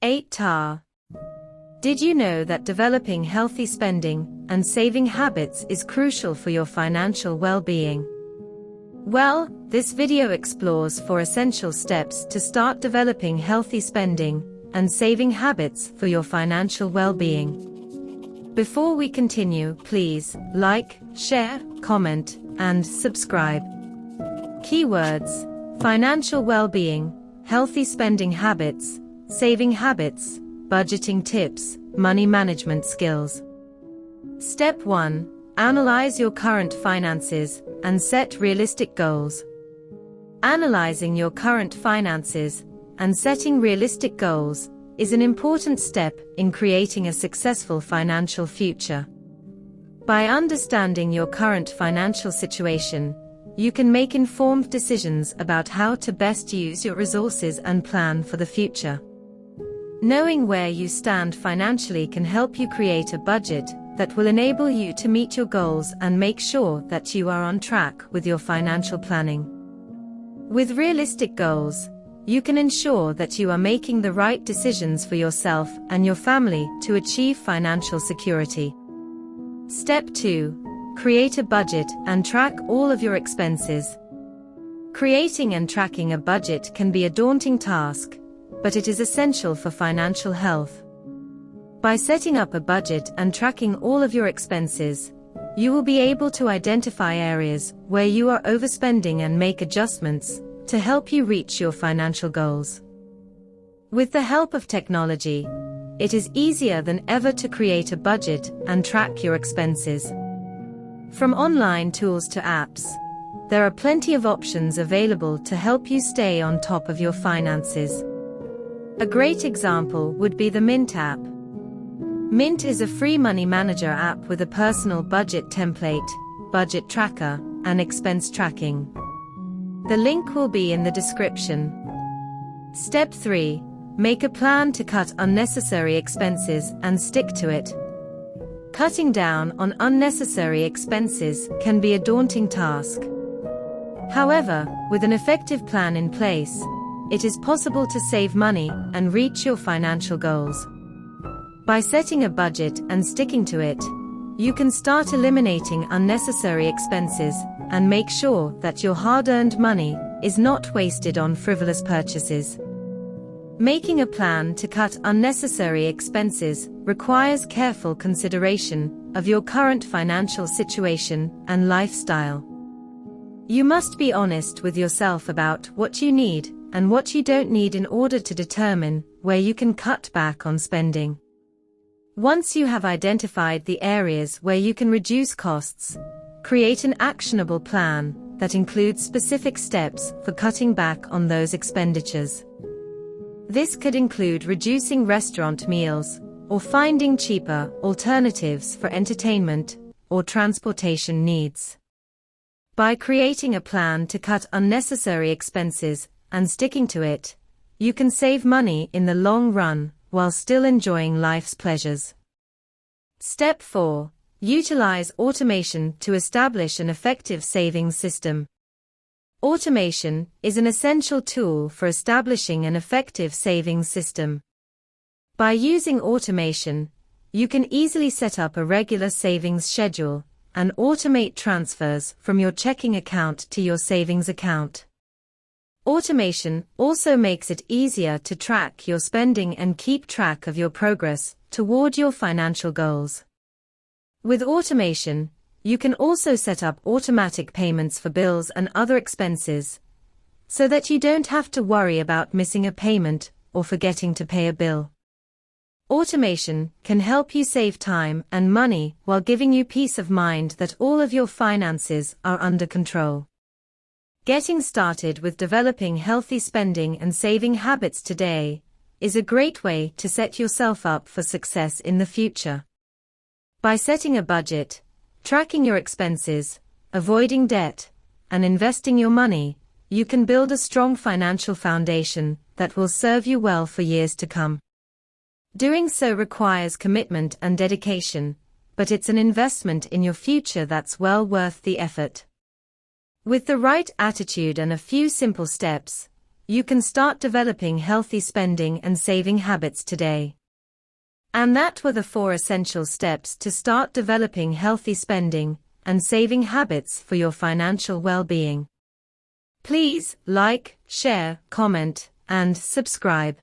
8 tar. Did you know that developing healthy spending and saving habits is crucial for your financial well-being? Well, this video explores 4 essential steps to start developing healthy spending and saving habits for your financial well-being. Before we continue, please like, share, comment, and subscribe. Keywords: financial well-being, healthy spending habits, saving habits, budgeting tips, money management skills. Step 1. Analyze your current finances and set realistic goals. Analyzing your current finances and setting realistic goals is an important step in creating a successful financial future. By understanding your current financial situation, you can make informed decisions about how to best use your resources and plan for the future. Knowing where you stand financially can help you create a budget that will enable you to meet your goals and make sure that you are on track with your financial planning. With realistic goals, you can ensure that you are making the right decisions for yourself and your family to achieve financial security. Step 2. Create a budget and track all of your expenses. Creating and tracking a budget can be a daunting task, but it is essential for financial health. By setting up a budget and tracking all of your expenses, you will be able to identify areas where you are overspending and make adjustments to help you reach your financial goals. With the help of technology, it is easier than ever to create a budget and track your expenses. From online tools to apps, there are plenty of options available to help you stay on top of your finances. A great example would be the Mint app. Mint is a free money manager app with a personal budget template, budget tracker, and expense tracking. The link will be in the description. Step 3. Make a plan to cut unnecessary expenses and stick to it. Cutting down on unnecessary expenses can be a daunting task. However, with an effective plan in place, it is possible to save money and reach your financial goals. By setting a budget and sticking to it, you can start eliminating unnecessary expenses and make sure that your hard-earned money is not wasted on frivolous purchases. Making a plan to cut unnecessary expenses requires careful consideration of your current financial situation and lifestyle. You must be honest with yourself about what you need and what you don't need in order to determine where you can cut back on spending. Once you have identified the areas where you can reduce costs, create an actionable plan that includes specific steps for cutting back on those expenditures. This could include reducing restaurant meals, or finding cheaper alternatives for entertainment or transportation needs. By creating a plan to cut unnecessary expenses and sticking to it, you can save money in the long run while still enjoying life's pleasures. Step 4. Utilize automation to establish an effective savings system. Automation is an essential tool for establishing an effective savings system. By using automation, you can easily set up a regular savings schedule and automate transfers from your checking account to your savings account. Automation also makes it easier to track your spending and keep track of your progress toward your financial goals. With automation, you can also set up automatic payments for bills and other expenses, so that you don't have to worry about missing a payment or forgetting to pay a bill. Automation can help you save time and money while giving you peace of mind that all of your finances are under control. Getting started with developing healthy spending and saving habits today is a great way to set yourself up for success in the future. By setting a budget, tracking your expenses, avoiding debt, and investing your money, you can build a strong financial foundation that will serve you well for years to come. Doing so requires commitment and dedication, but it's an investment in your future that's well worth the effort. With the right attitude and a few simple steps, you can start developing healthy spending and saving habits today. And that were the 4 essential steps to start developing healthy spending and saving habits for your financial well-being. Please like, share, comment, and subscribe.